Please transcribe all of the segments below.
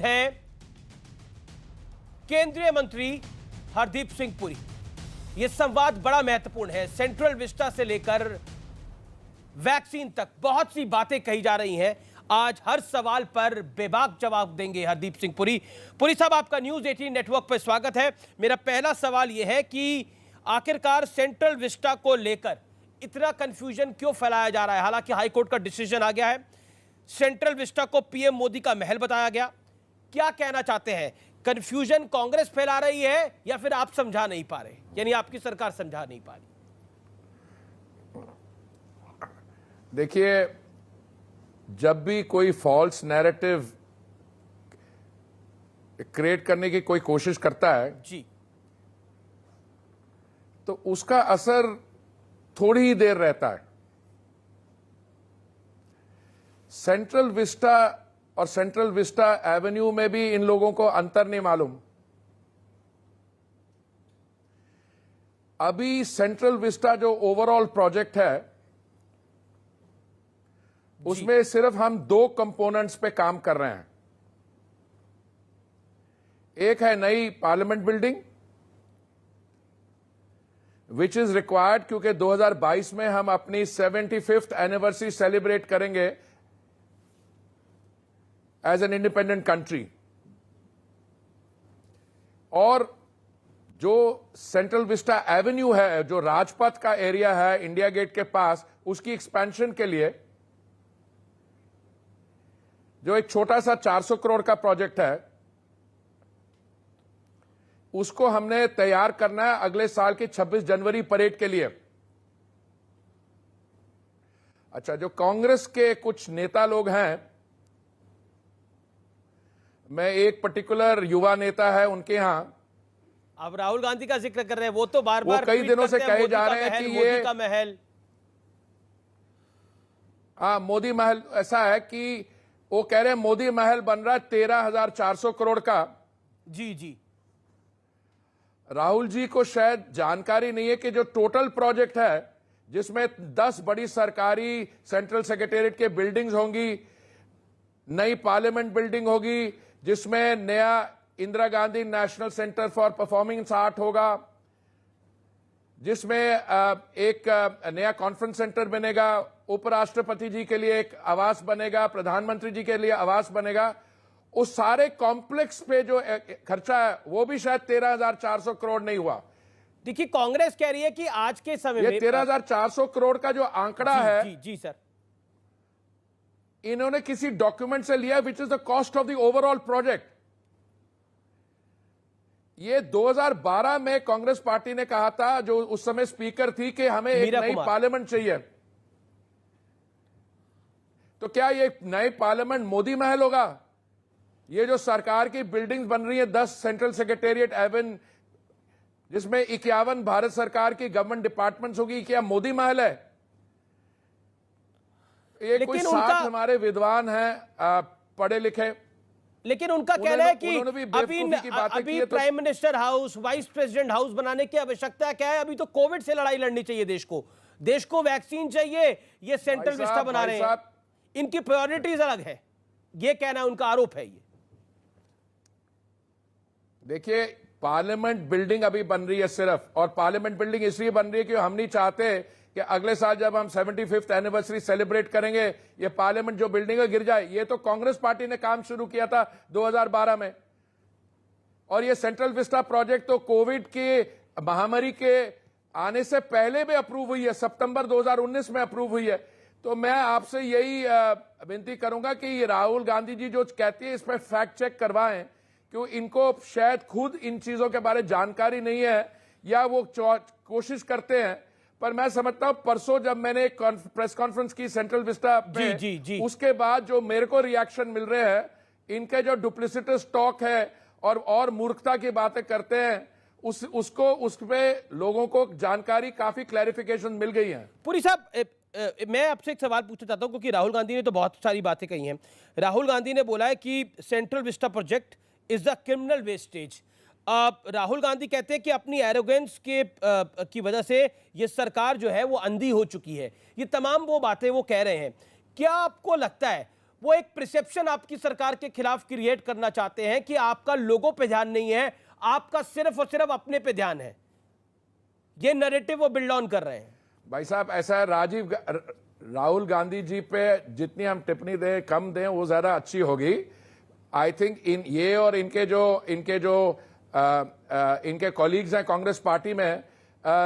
हैं केंद्रीय मंत्री हरदीप सिंह पुरी। यह संवाद बड़ा महत्वपूर्ण है। सेंट्रल विस्टा से लेकर वैक्सीन तक बहुत सी बातें कही जा रही हैं। आज हर सवाल पर बेबाक जवाब देंगे हरदीप सिंह पुरी। पुरी साहब, आपका न्यूज़ 18 नेटवर्क पर स्वागत है। मेरा पहला सवाल यह है कि आखिरकार सेंट्रल विस्टा को लेकर इतना कंफ्यूजन क्यों फैलाया जा रहा है? हालांकि हाईकोर्ट का डिसीजन आ गया है, सेंट्रल विस्टा को पीएम मोदी का महल बताया गया। क्या कहना चाहते हैं? कंफ्यूजन कांग्रेस फैला रही है या फिर आप समझा नहीं पा रहे, यानी आपकी सरकार समझा नहीं पा रही? देखिए, जब भी कोई फॉल्स नैरेटिव क्रिएट करने की कोई कोशिश करता है जी, तो उसका असर थोड़ी ही देर रहता है। सेंट्रल विस्टा और सेंट्रल विस्टा एवेन्यू में भी इन लोगों को अंतर नहीं मालूम। अभी सेंट्रल विस्टा जो ओवरऑल प्रोजेक्ट है उसमें सिर्फ हम दो कंपोनेंट्स पे काम कर रहे हैं। एक है नई parliament building which is required, क्योंकि 2022 में हम अपनी 75th एनिवर्सरी सेलिब्रेट करेंगे एज एन इंडिपेंडेंट कंट्री। और जो सेंट्रल विस्टा एवेन्यू है, जो राजपथ का एरिया है इंडिया गेट के पास, उसकी एक्सपेंशन के लिए जो एक छोटा सा 400 करोड़ का प्रोजेक्ट है, उसको हमने तैयार करना है अगले साल की 26 जनवरी परेड के लिए। अच्छा, जो कांग्रेस के कुछ नेता लोग हैं, मैं एक पर्टिकुलर युवा नेता है उनके यहां, आप राहुल गांधी का जिक्र कर रहे हैं, वो तो बार बार कई दिनों से कहे जा रहे हैं कि ये मोदी का महल। हाँ, मोदी महल। ऐसा है कि वो कह रहे हैं मोदी महल बन रहा है 13,400 करोड़ का। जी जी, राहुल जी को शायद जानकारी नहीं है कि जो टोटल प्रोजेक्ट है, जिसमें 10 बड़ी सरकारी सेंट्रल सेक्रेटेरिएट के बिल्डिंग्स होंगी, नई पार्लियामेंट बिल्डिंग होगी, जिसमें नया Indira Gandhi national centre for performing art होगा, जिसमें एक नया कॉन्फ्रेंस सेंटर बनेगा, उपराष्ट्रपति जी के लिए एक आवास बनेगा, प्रधानमंत्री जी के लिए आवास बनेगा। उस सारे कॉम्प्लेक्स पे जो खर्चा है वो भी शायद 13,400 करोड़ नहीं हुआ। देखिए, कांग्रेस कह रही है कि आज के समय में 13,400 करोड़ का जो आंकड़ा है, जी जी सर, इन्होंने किसी डॉक्यूमेंट से लिया, which is the cost of the overall project. ये 2012 में कांग्रेस पार्टी ने कहा था, जो उस समय स्पीकर थी, कि हमें एक नई पार्लियामेंट चाहिए। तो क्या ये नई पार्लियामेंट मोदी महल होगा? ये जो सरकार की बिल्डिंग्स बन रही है, 10 सेंट्रल सेक्रेटेरिएट एवन, जिसमें 51 भारत सरकार की गवर्नमेंट डिपार्टमेंट्स होगी, क्या मोदी महल है? ये कोई 60 हमारे विद्वान हैं, पढ़े लिखे, लेकिन उनका कहना है कि अभी तो prime minister house, vice president house बनाने की आवश्यकता क्या है? अभी तो कोविड से लड़ाई लड़नी चाहिए देश को वैक्सीन चाहिए। ये सेंट्रल विस्टा बना रहे हैं, इनकी प्रायोरिटीज अलग है, ये कहना है, उनका आरोप है ये। देखिए, पार्लियामेंट बिल्डिंग अभी बन रही है सिर्फ, और पार्लियामेंट बिल्डिंग इसलिए बन रही है कि हम नहीं चाहते कि अगले साल जब हम 75th एनिवर्सरी सेलिब्रेट करेंगे, ये पार्लियामेंट जो बिल्डिंग है गिर जाए। ये तो कांग्रेस पार्टी ने काम शुरू किया था 2012 में, और ये सेंट्रल विस्टा प्रोजेक्ट तो कोविड के महामारी के आने से पहले भी अप्रूव हुई है, सितंबर 2019 में अप्रूव हुई है। तो मैं आपसे यही विनती करूंगा कि राहुल गांधी जी जो कहती है, इस पर फैक्ट चेक करवाएं, क्यों इनको शायद खुद इन चीजों के बारे में जानकारी नहीं है, या वो कोशिश करते हैं। पर मैं समझता हूं, परसों जब मैंने एक प्रेस कॉन्फ्रेंस की सेंट्रल विस्टा पे, जी। उसके बाद जो मेरे को रिएक्शन मिल रहे हैं, इनके जो डुप्लिसिटस टॉक है और मूर्खता की बातें करते हैं, उस पे लोगों को जानकारी, काफी क्लैरिफिकेशन मिल गई है। पुरी साहब, मैं आपसे एक सवाल पूछना चाहता हूं, क्योंकि राहुल गांधी ने तो बहुत सारी बातें कही हैं। राहुल गांधी ने बोला है कि central Vista project is the criminal wastage. Rahul Gandhi कहते हैं कि अपनी एरोगेंस की वजह से ये सरकार जो है वो अंधी हो चुकी है। ये तमाम वो बातें वो कह रहे हैं। क्या आपको लगता है वो एक प्रिसेप्शन आपकी सरकार के खिलाफ क्रिएट करना चाहते हैं कि आपका लोगों पे ध्यान नहीं है, आपका सिर्फ और सिर्फ अपने पे ध्यान है। ये नैरेटिव वो बिल्ड ऑन कर रहे हैं। भाई साहब, ऐसा है, राहुल गांधी जी पे जितनी हम टिप्पणी दें, कम दें, वो ज्यादा अच्छी होगी। आई थिंक ये और इनके कॉलीग्स हैं कांग्रेस पार्टी में,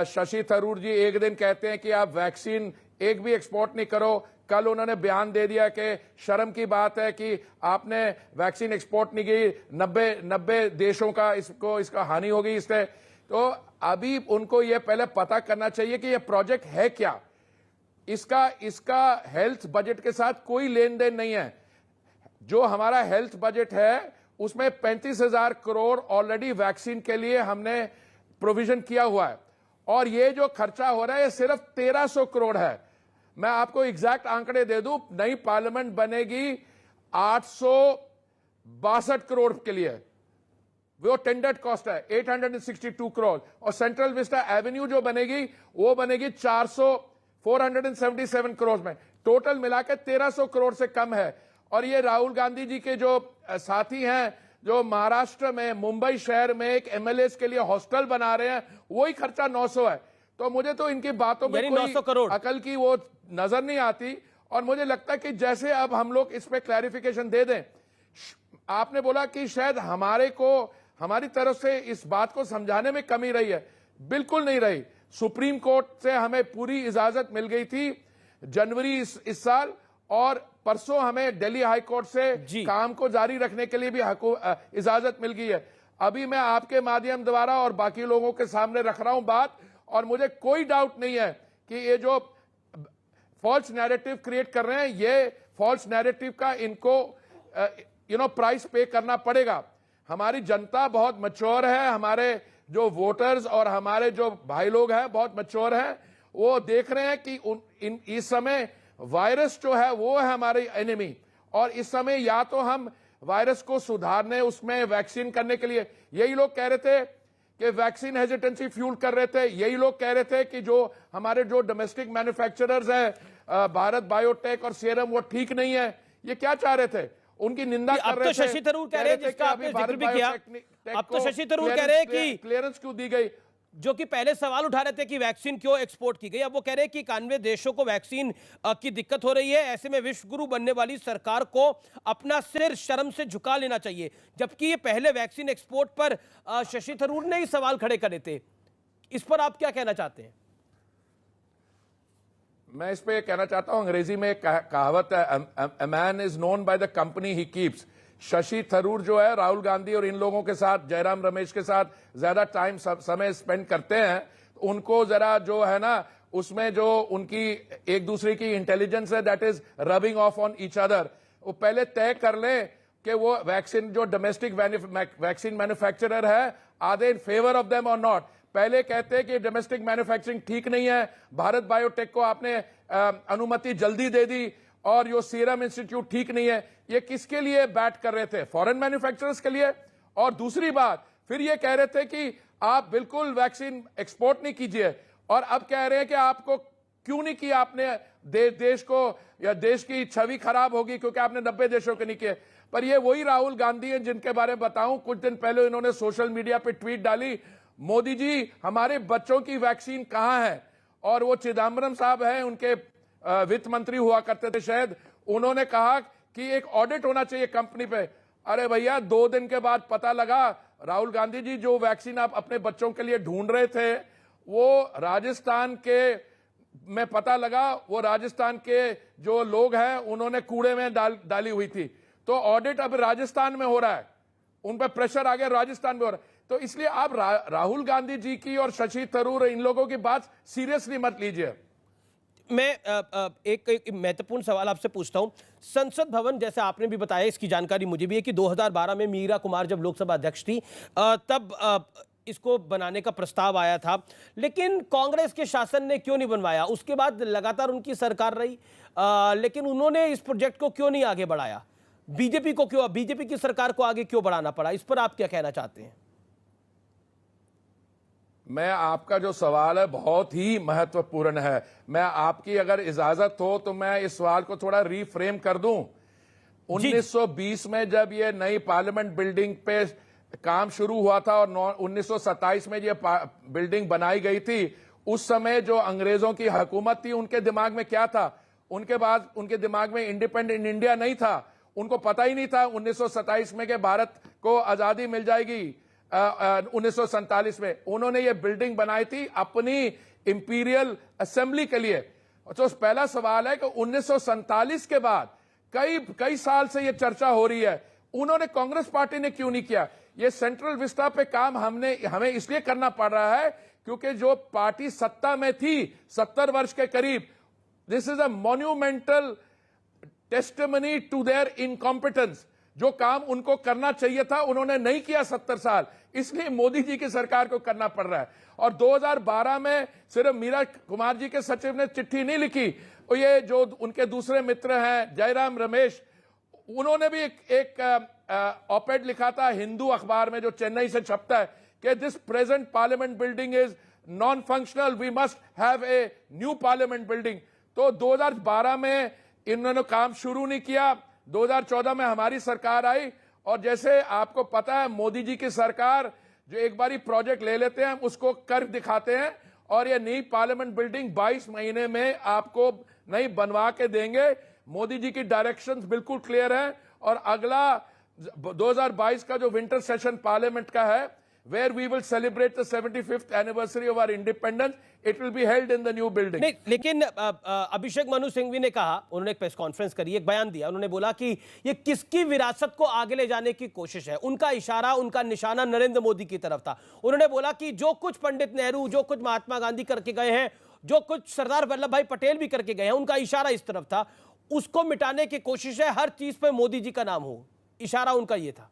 शशि थरूर जी एक दिन कहते हैं कि आप वैक्सीन एक भी एक्सपोर्ट नहीं करो, कल उन्होंने बयान दे दिया कि शर्म की बात है कि आपने वैक्सीन एक्सपोर्ट नहीं की, 90 देशों का इसका हानि होगी इससे। तो अभी उनको यह पहले पता करना चाहिए कि यह प्रोजेक्ट है क्या। इसका हेल्थ बजट के साथ कोई लेन देन नहीं है। जो हमारा हेल्थ बजट है उसमें 35,000 करोड़ ऑलरेडी वैक्सीन के लिए हमने प्रोविजन किया हुआ है, और ये जो खर्चा हो रहा है ये सिर्फ 1300 करोड़ है। मैं आपको एग्जैक्ट आंकड़े दे दूं, नई पार्लियामेंट बनेगी 862 करोड़ के लिए, वो टेंडर्ड कॉस्ट है 862 करोड़, और सेंट्रल विस्टा एवेन्यू जो बनेगी वो बनेगी 477 करोड़ में। टोटल मिलाकर 1300 करोड़ से कम है। और ये राहुल गांधी जी के जो साथी हैं जो महाराष्ट्र में मुंबई शहर में एक एमएलए के लिए हॉस्टल बना रहे हैं, वही खर्चा 900 है। तो मुझे तो इनकी बातों में कोई अकल की वो नजर नहीं आती, और मुझे लगता है कि जैसे अब हम लोग इस पे क्लैरिफिकेशन दे दें। आपने बोला कि शायद हमारी तरफ से इस बात को समझाने में कमी रही है, बिल्कुल नहीं रही। सुप्रीम कोर्ट से हमें पूरी इजाजत मिल गई थी जनवरी इस साल, और परसों हमें दिल्ली हाई कोर्ट से काम को जारी रखने के लिए भी इजाजत मिल गई है। अभी मैं आपके माध्यम द्वारा और बाकी लोगों के सामने रख रहा हूं बात, और मुझे कोई डाउट नहीं है कि ये जो फॉल्स नैरेटिव क्रिएट कर रहे हैं, ये फॉल्स नैरेटिव का इनको प्राइस पे करना पड़ेगा। हमारी जनता बहुत मैच्योर है, हमारे जो वोटर्स और हमारे जो भाई लोग हैं बहुत मैच्योर हैं। वो देख रहे हैं कि इस समय वायरस जो है वो है हमारी एनिमी, और इस समय या तो हम वायरस को सुधारने, उसमें वैक्सीन करने के लिए, यही लोग कह रहे थे कि वैक्सीन हेजिटेंसी फ्यूल कर रहे थे, यही लोग कह रहे थे कि जो हमारे जो डोमेस्टिक मैन्युफैक्चरर्स हैं भारत बायोटेक और सीरम, वो ठीक नहीं है। ये क्या चाह रहे थे? उनकी निंदा कर रहे थे। अब तो शशि थरूर कह रहे हैं, जिसका आपने जिक्र भी किया, अब तो शशि थरूर कह रहे हैं कि क्लियरेंस क्यों दी गई, जो कि पहले सवाल उठा रहे थे कि वैक्सीन क्यों एक्सपोर्ट की गई, अब वो कह रहे हैं कि 91 देशों को वैक्सीन की दिक्कत हो रही है, ऐसे में विश्व गुरु बनने वाली सरकार को अपना सिर शर्म से झुका लेना चाहिए। जबकि ये पहले वैक्सीन एक्सपोर्ट पर शशि थरूर ने ही सवाल खड़े करे थे। इस पर आप क्या कहना चाहते हैं? मैं इस पे कहना चाहता हूं, अंग्रेजी में एक कहावत है, a man is known by the company he keeps. Shashi Tharoor जो है राहुल गांधी और इन लोगों के साथ, जयराम रमेश के साथ ज्यादा टाइम समय स्पेंड करते हैं, उनको जरा जो है ना उसमें जो उनकी एक दूसरे की इंटेलिजेंस है, that is rubbing off on each other. वो पहले तय कर लें कि वो वैक्सीन जो डोमेस्टिक वैक्सीन मैन्युफैक्चरर है, are they in favour of them और नॉट। पहले कहते हैं कि डोमेस्टिक मैन्युफैक्चरिंग ठीक नहीं है, भारत बायोटेक को आपने अनुमति जल्दी दे दी, और यो सीरम इंस्टीट्यूट ठीक नहीं है। ये किसके लिए बैट कर रहे थे? फॉरेन मैन्युफैक्चरर्स के लिए। और दूसरी बात, फिर ये कह रहे थे कि आप बिल्कुल वैक्सीन एक्सपोर्ट नहीं कीजिए, और अब कह रहे हैं कि आपको क्यों नहीं किया, आपने देश को या देश की छवि खराब होगी क्योंकि आपने 90 देशों के नहीं किए। पर ये वही राहुल गांधी हैं जिनके बारे में बताऊं, कुछ दिन पहले इन्होंने सोशल मीडिया पे ट्वीट डाली, मोदी जी हमारे बच्चों की वैक्सीन कहां है? और वो चिदम्बरम साहब हैं, उनके वित्त मंत्री हुआ करते थे शायद, उन्होंने कहा कि एक ऑडिट होना चाहिए कंपनी पे। अरे भैया, 2 दिन के बाद पता लगा राहुल गांधी जी जो वैक्सीन आप अपने बच्चों के लिए ढूंढ रहे थे, वो राजस्थान के में पता लगा, वो राजस्थान के जो लोग हैं उन्होंने कूड़े में डाली हुई थी। तो ऑडिट अब राजस्थान में हो रहा है, उन पर प्रेशर आ गया, राजस्थान में हो रहा है। तो इसलिए आप राहुल गांधी जी की और शशि थरूर इन लोगों की बात सीरियसली मत लीजिए। मैं एक महत्वपूर्ण सवाल आपसे पूछता हूं। संसद भवन, जैसे आपने भी बताया, इसकी जानकारी मुझे भी है कि 2012 में मीरा कुमार जब लोकसभा अध्यक्ष थी तब इसको बनाने का प्रस्ताव आया था, लेकिन कांग्रेस के शासन ने क्यों नहीं बनवाया? उसके बाद लगातार उनकी सरकार रही, लेकिन उन्होंने इस प्रोजेक्ट को क्यों नहीं आगे बढ़ाया? बीजेपी की सरकार को आगे क्यों बढ़ाना पड़ा? इस पर आप क्या कहना चाहते हैं? मैं, आपका जो सवाल है बहुत ही महत्वपूर्ण है। मैं आपकी अगर इजाजत हो तो मैं इस सवाल को थोड़ा रीफ्रेम कर दूं। 1920 में जब ये नई पार्लियामेंट बिल्डिंग पे काम शुरू हुआ था और 1927 में ये बिल्डिंग बनाई गई थी, उस समय जो अंग्रेजों की हुकूमत थी उनके दिमाग में क्या था? उनके बाद उनके दिमाग में इंडिपेंडेंट इंडिया नहीं था। उनको पता ही नहीं था 1927 में कि भारत को आजादी मिल जाएगी 1947 में। उन्होंने ये बिल्डिंग बनाई थी अपनी इंपीरियल असेंबली के लिए। तो पहला सवाल है कि 1947 के बाद कई साल से ये चर्चा हो रही है, उन्होंने कांग्रेस पार्टी ने क्यों नहीं किया? ये सेंट्रल विस्टा पे काम हमें इसलिए करना पड़ रहा है क्योंकि जो पार्टी सत्ता में थी 70 वर्ष के करीब, this is a monumental testimony to their incompetence. जो काम उनको करना चाहिए था उन्होंने नहीं किया 70 साल, इसलिए मोदी जी की सरकार को करना पड़ रहा है। और 2012 में सिर्फ मीरा कुमार जी के सचिव ने चिट्ठी नहीं लिखी, और ये जो उनके दूसरे मित्र हैं जयराम रमेश, उन्होंने भी एक ऑपेड लिखा था हिंदू अखबार में जो चेन्नई से छपता है कि this present parliament building is non functional, we must have a new parliament building. तो 2012 में इन्होंने काम शुरू नहीं किया। 2014 में हमारी सरकार आई, और जैसे आपको पता है मोदी जी की सरकार जो एक बारी प्रोजेक्ट ले लेते हैं उसको कर दिखाते हैं, और ये नई पार्लियामेंट बिल्डिंग 22 महीने में आपको नई बनवा के देंगे। मोदी जी की डायरेक्शंस बिल्कुल क्लियर है। और अगला 2022 का जो विंटर सेशन पार्लियामेंट का है, where we will celebrate the 75th anniversary of our independence, it will be held in the new building. नहीं, लेकिन अभिषेक मनु सिंघवी ने कहा, उन्होंने एक प्रेस कॉन्फ्रेंस करी, एक बयान दिया, उन्होंने बोला कि ये किसकी विरासत को आगे ले जाने की कोशिश है। उनका इशारा, उनका निशाना नरेंद्र मोदी की तरफ था। उन्होंने बोला कि जो कुछ पंडित नेहरू, जो कुछ महात्मा गांधी करके गए हैं, जो कुछ सरदार वल्लभ भाई पटेल भी करके गए हैं, उनका इशारा इस तरफ था, उसको मिटाने की कोशिश है, हर चीज पे मोदी जी का नाम हो। इशारा उनका ये था।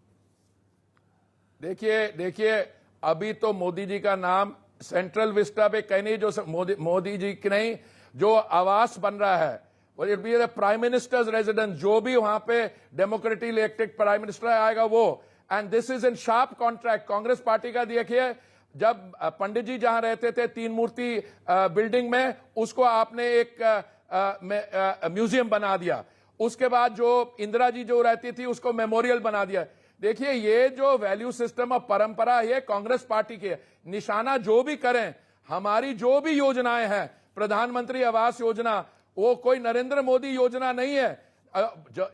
देखिए अभी तो मोदी जी का नाम सेंट्रल विस्टा पे कहीं नहीं, जो मोदी जी की नहीं, जो आवास बन रहा है प्राइम मिनिस्टर्स रेजिडेंस, जो भी वहां पे डेमोक्रेटिकली इलेक्टेड प्राइम मिनिस्टर आएगा वो। And this is in sharp contract Congress party का। देखिए जब पंडित जी जहां रहते थे 3 मूर्ति बिल्डिंग में, उसको आपने एक म्यूजियम बना दिया। उसके बाद जो इंदिरा जी जो रहती थी उसको मेमोरियल बना दिया। देखिए ये जो वैल्यू सिस्टम और परंपरा है कांग्रेस पार्टी की है। निशाना जो भी करें, हमारी जो भी योजनाएं हैं, प्रधानमंत्री आवास योजना, वो कोई नरेंद्र मोदी योजना नहीं है।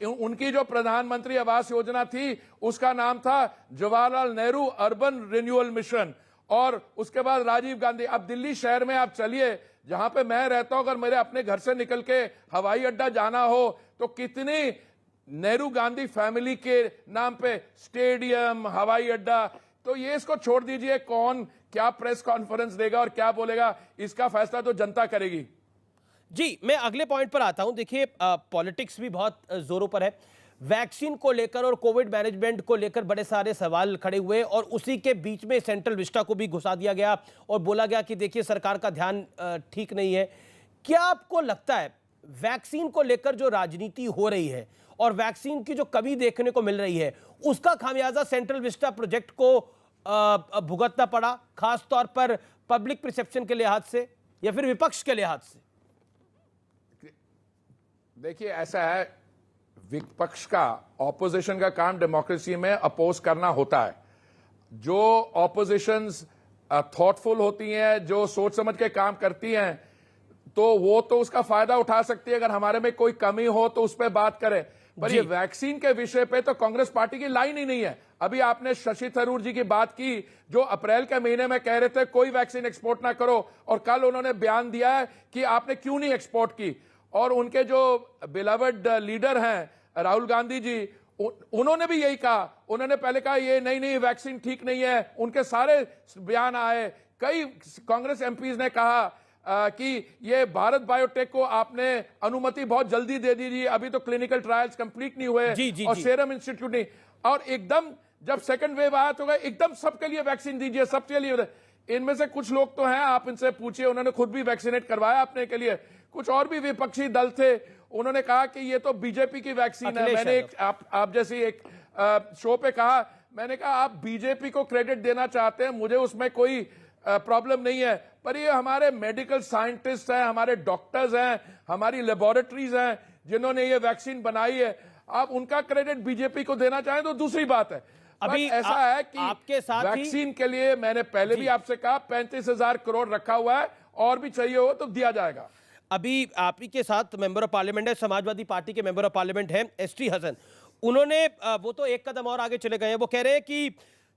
उनकी जो प्रधानमंत्री आवास योजना थी उसका नाम था Jawaharlal Nehru urban renewal mission, और उसके बाद राजीव गांधी। अब दिल्ली शहर में आप चलिए, जहां पे मैं रहता हूं, अगर मेरे अपने घर से निकल के हवाई अड्डा जाना हो तो कितनी नेहरू गांधी फैमिली के नाम पे स्टेडियम, हवाई अड्डा। तो ये इसको छोड़ दीजिए, कौन क्या प्रेस कॉन्फ्रेंस देगा और क्या बोलेगा, इसका फैसला तो जनता करेगी। जी, मैं अगले पॉइंट पर आता हूं। देखिए पॉलिटिक्स भी बहुत जोरों पर है। वैक्सीन को लेकर और कोविड मैनेजमेंट को लेकर बड़े सारे सवाल खड़े हुए, और उसी के बीच में सेंट्रल विस्टा को भी घुसा दिया गया और बोला गया कि देखिए सरकार का ध्यान ठीक नहीं है। क्या आपको लगता है वैक्सीन को लेकर जो राजनीति हो रही है और वैक्सीन की जो कमी देखने को मिल रही है, उसका खामियाजा सेंट्रल विस्टा प्रोजेक्ट को भुगतना पड़ा, खास तौर पर पब्लिक परसेप्शन के लिहाज से या फिर विपक्ष के लिहाज से? देखिए ऐसा है, विपक्ष का, ऑपोजिशन का काम डेमोक्रेसी में अपोज करना होता है। जो ऑपोजिशंस थॉटफुल होती हैं, जो सोच समझ के काम करती हैं, तो वो तो उसका फायदा उठा सकती है। अगर हमारे में कोई कमी हो तो उस पर बात करें, पर ये वैक्सीन के विषय पे तो कांग्रेस पार्टी की लाइन ही नहीं है। अभी आपने शशि थरूर जी की बात की, जो अप्रैल के महीने में कह रहे थे कोई वैक्सीन एक्सपोर्ट ना करो, और कल उन्होंने बयान दिया है कि आपने क्यों नहीं एक्सपोर्ट की। और उनके जो बिलवड लीडर हैं राहुल गांधी जी, उन्होंने भी यही कहा। उन्होंने पहले कहा ये नहीं वैक्सीन ठीक नहीं है, उनके सारे बयान आए। कई कांग्रेस एमपीज ने कहा कि ये भारत बायोटेक को आपने अनुमति बहुत जल्दी दे दीजिए, अभी तो क्लिनिकल ट्रायल्स कंप्लीट नहीं हुए, और सीरम इंस्टीट्यूट नहीं। और एकदम जब सेकंड वेव आया तो एकदम सबके लिए वैक्सीन दीजिए, सबके लिए। इनमें से कुछ लोग तो हैं, आप इनसे पूछिए, उन्होंने खुद भी वैक्सीनेट करवाया अपने के लिए। कुछ और भी विपक्षी दल थे, उन्होंने कहा कि ये तो बीजेपी की वैक्सीन है। मैंने एक आप जैसी एक शो पे कहा, मैंने कहा आप बीजेपी को क्रेडिट देना चाहते हैं, मुझे उसमें कोई प्रॉब्लम नहीं है, पर ये हमारे मेडिकल साइंटिस्ट हैं, हमारे डॉक्टर्स हैं, हमारी लेबोरेटरीज हैं जिन्होंने ये वैक्सीन बनाई है। आप उनका क्रेडिट बीजेपी को देना चाहें तो दूसरी बात है। अभी ऐसा है कि आपके साथ वैक्सीन के लिए मैंने पहले भी आपसे कहा 35,000 करोड़ रखा हुआ है, और भी चाहिए हो तो दिया जाएगा। अभी आप ही के साथ मेंबर ऑफ पार्लियामेंट है, समाजवादी पार्टी के मेंबर ऑफ पार्लियामेंट हैं एसटी हसन। उन्होंने वो तो एक कदम और आगे चले गए हैं। वो कह रहे हैं कि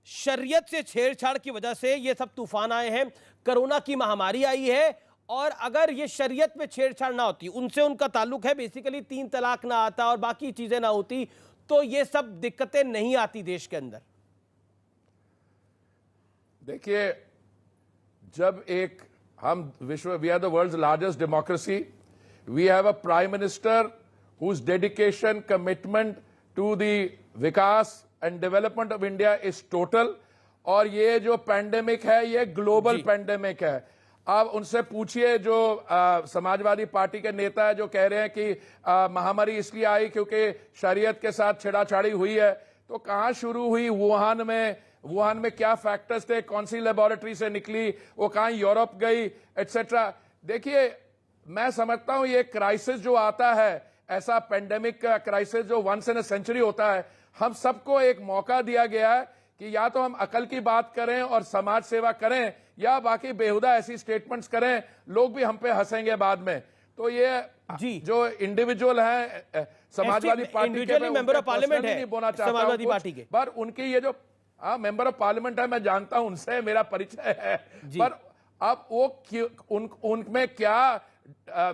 शरीयत से छेड़छाड़ की वजह से ये सब तूफान आए हैं, कोरोना की महामारी आई है, और अगर ये शरीयत में छेड़छाड़ ना होती, उनसे उनका ताल्लुक है बेसिकली, 3 तलाक ना आता और बाकी चीजें ना होती, तो ये सब दिक्कतें नहीं आती देश के अंदर। देखिए, जब एक हम we are the world's largest democracy, we have a prime minister whose dedication, commitment to the vikas and development of India is total, और ये जो पैंडेमिक है ये ग्लोबल पैंडेमिक है। आप उनसे पूछिए जो समाजवादी पार्टी के नेता है जो कह रहे हैं कि महामारी इसलिए आई क्योंकि शरीयत के साथ छेड़छाड़ी हुई है, तो कहां शुरू हुई? वुहान में क्या फैक्टर्स थे, कौन सी लेबोरेटरी से निकली, वो कहां यूरोप गई, एटसेट्रा। देखिए, मैं समझता हूं ये क्राइसिस जो आता है, ऐसा पेंडेमिक का क्राइसिस जो वंस इन अ सेंचुरी होता है, हम सबको एक मौका दिया गया है कि या तो हम अकल की बात करें और समाज सेवा करें, या बाकी बेहुदा ऐसी स्टेटमेंट्स करें, लोग भी हम पे हंसेंगे बाद में। तो ये जो इंडिविजुअल है समाजवादी पार्टी के मेंबर ऑफ पार्लियामेंट है, नहीं बोलना चाहता समाजवादी पार्टी के, पर उनकी ये जो मेंबर ऑफ पार्लियामेंट है, मैं जानता हूं, उनसे मेरा परिचय है, पर अब वो उनमें क्या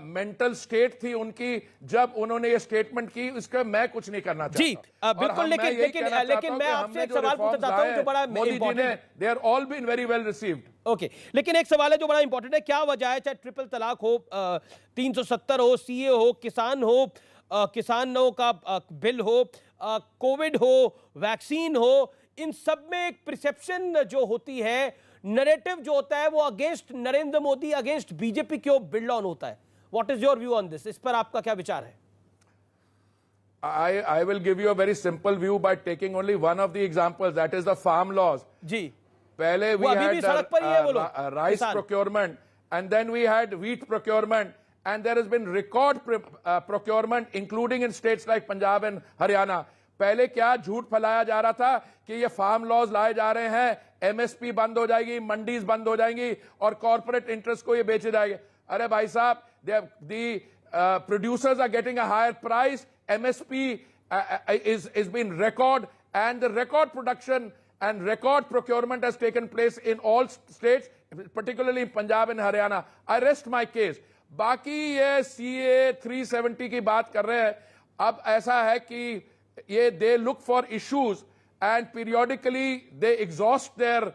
मेंटल स्टेट थी उनकी जब उन्होंने ये स्टेटमेंट की, इसका मैं कुछ नहीं करना चाहता। जी बिल्कुल, लेकिन मैं आपसे एक सवाल पूछना चाहता हूं जो बड़ा important, they are all been very well received. Okay, लेकिन एक सवाल है जो बड़ा इंपॉर्टेंट है, क्या वजह है, चाहे ट्रिपल तलाक हो, 370 हो, सीए हो, किसानों का बिल हो, कोविड हो, वैक्सीन हो, इन सब में एक परसेप्शन जो होती है, नैरेटिव जो होता है, वो against Narendra Modi, against BJP क्यों बिल्ड ऑन होता है? What is your view on this? इस पर आपका क्या विचार है? I will give you a very simple view by taking only one of the examples, that is the farm laws. जी, पहले we had rice procurement, and then we had wheat procurement, and there has been record procurement including in states like Punjab and Haryana. पहले क्या झूठ फैलाया जा रहा था कि ये फार्म लॉज लाए जा रहे हैं, एमएसपी बंद हो जाएगी, मंडीज बंद हो जाएंगी और कॉर्पोरेट इंटरेस्ट को ये बेचे जाएंगे। अरे भाई साहब, दी producers are getting a higher price, MSP is being record, and the record production and record procurement has taken place in all states, particularly in Punjab and Haryana. I rest my case. बाकी ये CA 370 की बात कर रहे हैं। अब ऐसा है कि ये they look for issues and periodically they exhaust their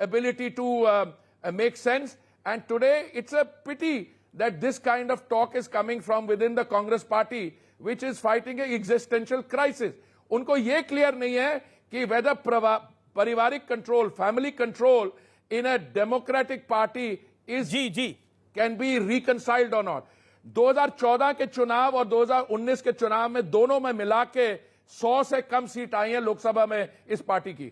ability to make sense, and today it's a pity that this kind of talk is coming from within the Congress party, which is fighting an existential crisis. उनको ये clear नहीं है कि whether पारिवारिक control, family control in a democratic party is can be reconciled or not. 2014 के चुनाव और 2019 के चुनाव में दोनों में मिला के 100 से कम सीट आई हैं लोकसभा में इस पार्टी की।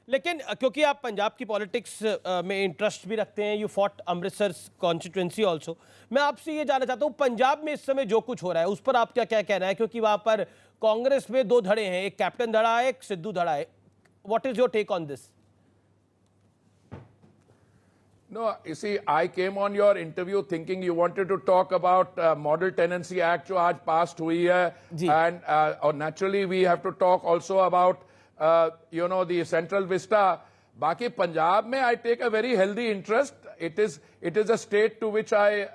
लेकिन क्योंकि आप पंजाब की पॉलिटिक्स में इंटरेस्ट भी रखते हैं, you fought Amritsar constituency also, मैं आपसे ये जानना चाहता हूं पंजाब में इस समय जो कुछ हो रहा है उस पर आपका क्या कहना है? क्योंकि वहां पर कांग्रेस में 2 धड़े हैं, एक कैप्टन धड़ा है, एक सिद्धू धड़ा है। What is your take on this? No, you see, I came on your interview thinking you wanted to talk about Model Tenancy Act जो आज passed हुई है, and or naturally we have to talk also about the Central Vista. बाकी पंजाब में I take a very healthy interest. It is a state to which I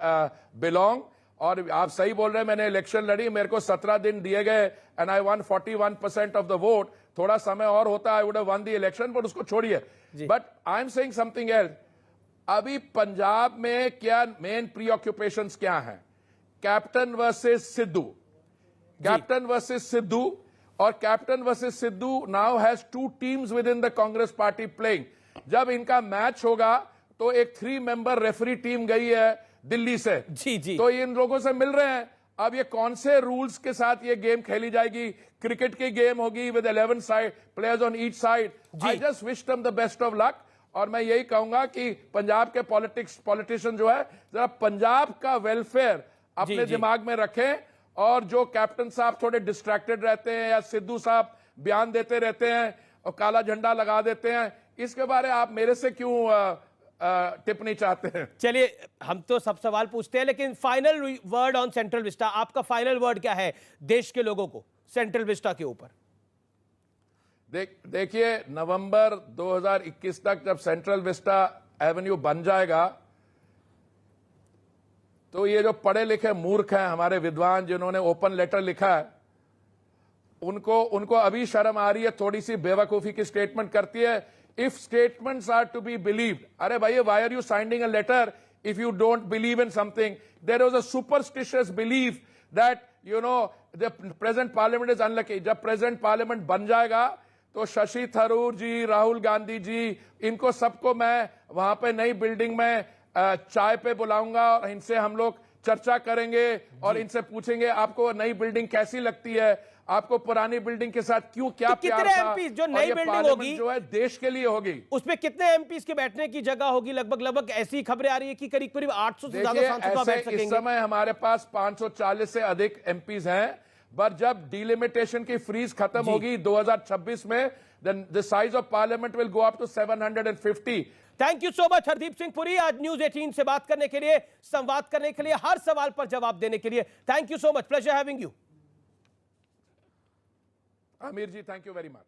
belong. और आप सही बोल रहे हैं, मैंने इलेक्शन लड़ी, मेरे को 17 दिन दिए गए and I won 41% of the vote. थोड़ा समय और होता I would have won the election, but उसको छोड़िए. But I'm saying something else. अभी पंजाब में क्या मेन प्रीऑक्यूपेशंस क्या हैं? Captain versus Sidhu, captain versus Sidhu, और captain versus Sidhu now has 2 teams within the Congress party playing. जब इनका मैच होगा तो एक 3 मेंबर रेफरी टीम गई है दिल्ली से, तो इन लोगों से मिल रहे हैं। अब ये कौन से रूल्स के साथ ये गेम खेली जाएगी? क्रिकेट की गेम होगी with 11 side players on each side. I just wish them the best of luck, और मैं यही कहूंगा कि पंजाब के पॉलिटिशियन जो है, जरा पंजाब का वेलफेयर अपने दिमाग में रखें और जो कैप्टन साहब थोड़े डिस्ट्रैक्टेड रहते हैं या सिद्धू साहब बयान देते रहते हैं और काला झंडा लगा देते हैं, इसके बारे आप मेरे से क्यों टिप्पणी चाहते हैं? चलिए, हम तो सब सवाल पूछते हैं, लेकिन final word on central Vista, आपका फाइनल वर्ड क्या है देश के लोगों को सेंट्रल विस्टा के ऊपर? देखिए, नवंबर 2021 तक जब सेंट्रल विस्टा एवेन्यू बन जाएगा तो ये जो पढ़े लिखे मूर्ख हैं, हमारे विद्वान जिन्होंने ओपन लेटर लिखा है, उनको अभी शर्म आ रही है, थोड़ी सी बेवकूफी की स्टेटमेंट करती है, if statements are to be believed. अरे भाई, why are you signing a letter if you don't believe in something? There was a superstitious belief that, you know, the present parliament is unlucky. जब present parliament बन जाएगा तो शशि थरूर जी, राहुल गांधी जी, इनको सबको मैं वहां पे नई बिल्डिंग में चाय पे बुलाऊंगा और इनसे हम लोग चर्चा करेंगे और इनसे पूछेंगे आपको नई बिल्डिंग कैसी लगती है, आपको पुरानी बिल्डिंग के साथ क्यों क्या तो प्यार कितने था, एमपीज जो और नई ये बिल्डिंग होगी जो है देश के लिए होगी, उसमें कितने एमपीज के बैठने की जगह होगी? लगभग ऐसी खबरें आ रही है कि करीब करीब 800 से ज्यादा सांसद बैठ ऐसे सकेंगे। इस समय हमारे पास 540 से अधिक एमपीज हैं, पर जब डिलिमिटेशन की फ्रीज खत्म होगी 2026 में, then the size of parliament will go up to 750. Thank you so much Hardeep Singh Puri, आज न्यूज 18 से बात करने के लिए, संवाद करने के लिए, हर सवाल पर जवाब देने के लिए। Thank you so much, pleasure having you. Amir ji, thank you very much.